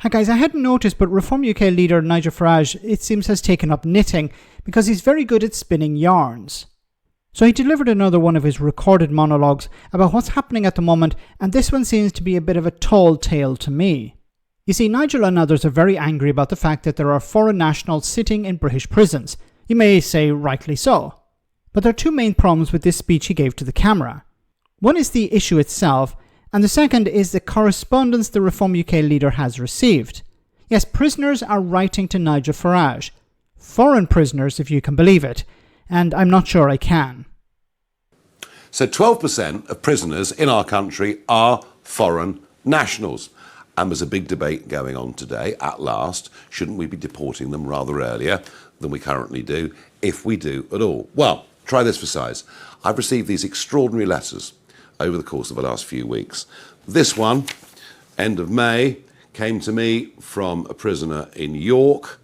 Hi guys, I hadn't noticed, but Reform UK leader Nigel Farage, it seems, has taken up knitting because he's very good at spinning yarns. So he delivered another one of his recorded monologues about what's happening at the moment, and this one seems to be a bit of a tall tale to me. You see, Nigel and others are very angry about the fact that there are foreign nationals sitting in British prisons. You may say rightly so. But there are two main problems with this speech he gave to the camera. One is the issue itself, and the second is the correspondence the Reform UK leader has received. Yes, prisoners are writing to Nigel Farage. Foreign prisoners, if you can believe it. And I'm not sure I can. So 12% of prisoners in our country are foreign nationals. And there's a big debate going on today, at last. Shouldn't we be deporting them rather earlier than we currently do, if we do at all? Well, try this for size. I've received these extraordinary letters over the course of the last few weeks. This one, end of May, came to me from a prisoner in York.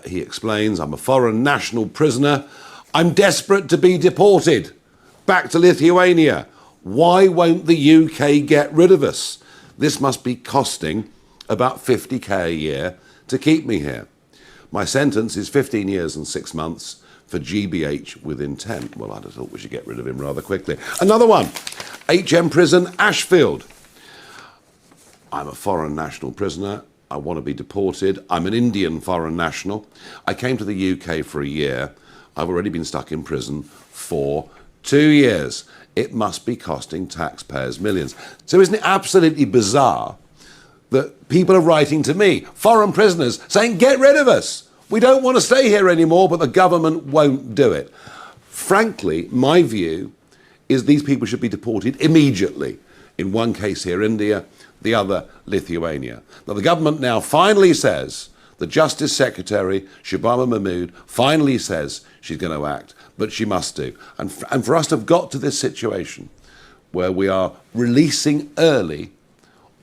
He explains, I'm a foreign national prisoner. I'm desperate to be deported back to Lithuania. Why won't the UK get rid of us? This must be costing about 50k a year to keep me here. My sentence is 15 years and 6 months for GBH with intent. Well, I'd have thought we should get rid of him rather quickly. Another one, HM Prison, Ashfield. I'm a foreign national prisoner. I want to be deported. I'm an Indian foreign national. I came to the UK for a year. I've already been stuck in prison for 2 years. It must be costing taxpayers millions. So isn't it absolutely bizarre that people are writing to me, foreign prisoners, saying, get rid of us. We don't want to stay here anymore, but the government won't do it. Frankly, my view is these people should be deported immediately. In one case here, India, the other, Lithuania. Now, the government now finally says, the Justice Secretary, Shabana Mahmood, finally says she's going to act, but she must do. And for us to have got to this situation where we are releasing early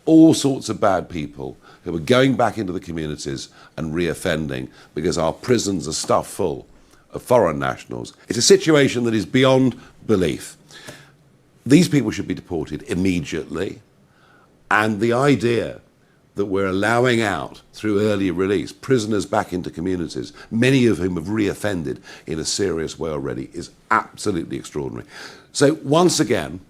all sorts of bad people who are going back into the communities and reoffending because our prisons are stuffed full of foreign nationals. It's a situation that is beyond belief. These people should be deported immediately. And the idea that we're allowing out, through early release, prisoners back into communities, many of whom have reoffended in a serious way already, is absolutely extraordinary. So once again,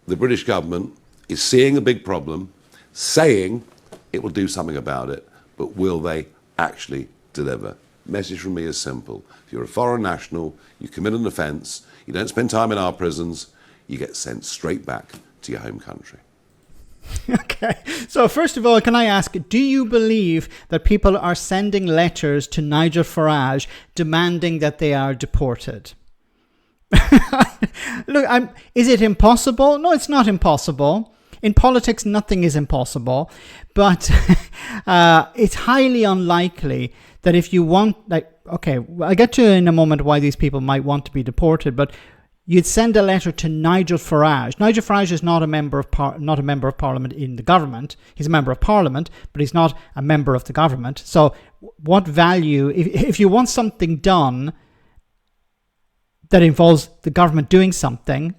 the British government is seeing a big problem, saying it will do something about it, but will they actually deliver? Message from me is simple. If you're a foreign national, you commit an offence, you don't spend time in our prisons, you get sent straight back to your home country. Okay, so first of all, can I ask, do you believe that people are sending letters to Nigel Farage demanding that they are deported? Look, is it impossible? No, it's not impossible. In politics, nothing is impossible, but it's highly unlikely that if you want, okay, I'll get to in a moment why these people might want to be deported, but you'd send a letter to Nigel Farage. Nigel Farage is not a member of Parliament in the government. He's a member of Parliament, but he's not a member of the government. So what value, if you want something done that involves the government doing something,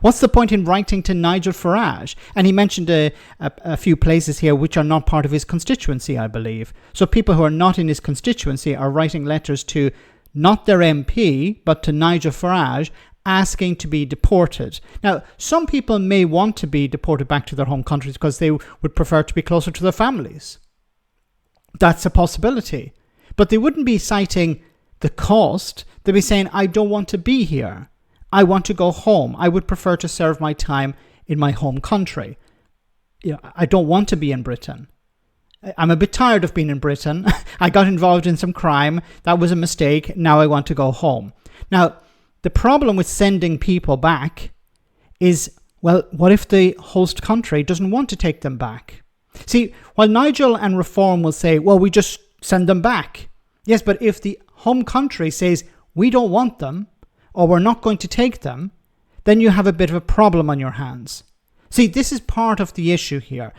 what's the point in writing to Nigel Farage? And he mentioned a few places here which are not part of his constituency, I believe. So people who are not in his constituency are writing letters to not their MP, but to Nigel Farage, asking to be deported. Now, some people may want to be deported back to their home countries because they would prefer to be closer to their families. That's a possibility. But they wouldn't be citing the cost. They'd be saying, I don't want to be here. I want to go home. I would prefer to serve my time in my home country. You know, I don't want to be in Britain. I'm a bit tired of being in Britain. I got involved in some crime. That was a mistake. Now I want to go home. Now, the problem with sending people back is, well, what if the host country doesn't want to take them back? See, while Nigel and Reform will say, well, we just send them back. Yes, but if the home country says, we don't want them, or we're not going to take them, then you have a bit of a problem on your hands. See, this is part of the issue here.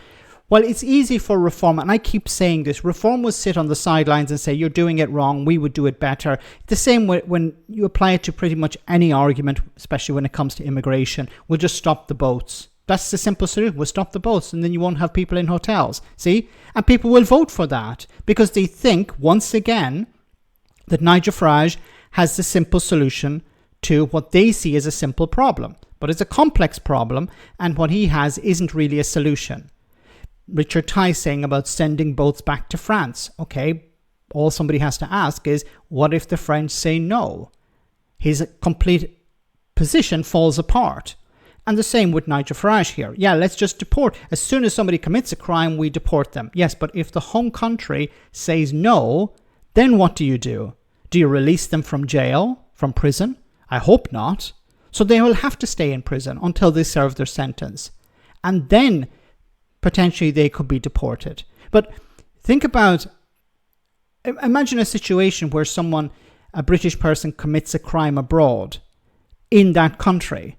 Well, it's easy for Reform, and I keep saying this, Reform will sit on the sidelines and say, you're doing it wrong, we would do it better. The same way when you apply it to pretty much any argument, especially when it comes to immigration, we'll just stop the boats. That's the simple solution. We'll stop the boats and then you won't have people in hotels. See? And people will vote for that because they think, once again, that Nigel Farage has the simple solution to what they see as a simple problem. But it's a complex problem, and what he has isn't really a solution. Richard Tice saying about sending boats back to France. Okay, all somebody has to ask is, what if the French say no? His complete position falls apart. And the same with Nigel Farage here. Yeah, let's just deport. As soon as somebody commits a crime, we deport them. Yes, but if the home country says no, then what do? Do you release them from jail, from prison? I hope not. So they will have to stay in prison until they serve their sentence. And then potentially they could be deported. But think about, imagine a situation where someone, a British person, commits a crime abroad in that country.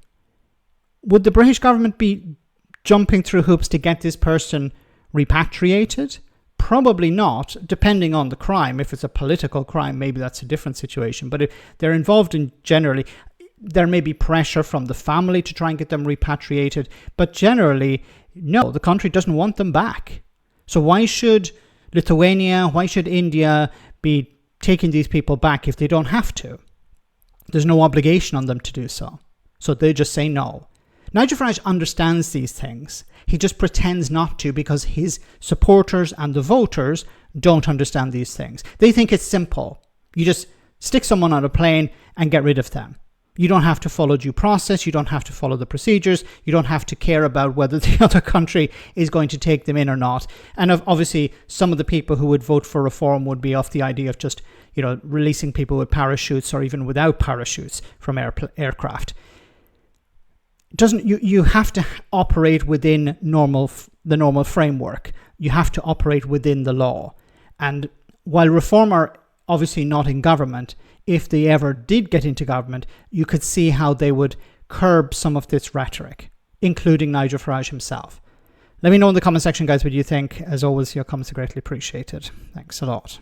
Would the British government be jumping through hoops to get this person repatriated? Probably not, depending on the crime. If it's a political crime, maybe that's a different situation. But if they're involved in generally, there may be pressure from the family to try and get them repatriated. But generally, no, the country doesn't want them back. So why should Lithuania, why should India be taking these people back if they don't have to? There's no obligation on them to do so. So they just say no. Nigel Farage understands these things. He just pretends not to because his supporters and the voters don't understand these things. They think it's simple. You just stick someone on a plane and get rid of them. You don't have to follow due process. You don't have to follow the procedures. You don't have to care about whether the other country is going to take them in or not. And obviously, some of the people who would vote for reform would be off the idea of just, releasing people with parachutes or even without parachutes from aircraft. You have to operate within the normal framework. You have to operate within the law. And while Reform are obviously not in government, if they ever did get into government, you could see how they would curb some of this rhetoric, including Nigel Farage himself. Let me know in the comment section, guys, what you think. As always, your comments are greatly appreciated. Thanks a lot.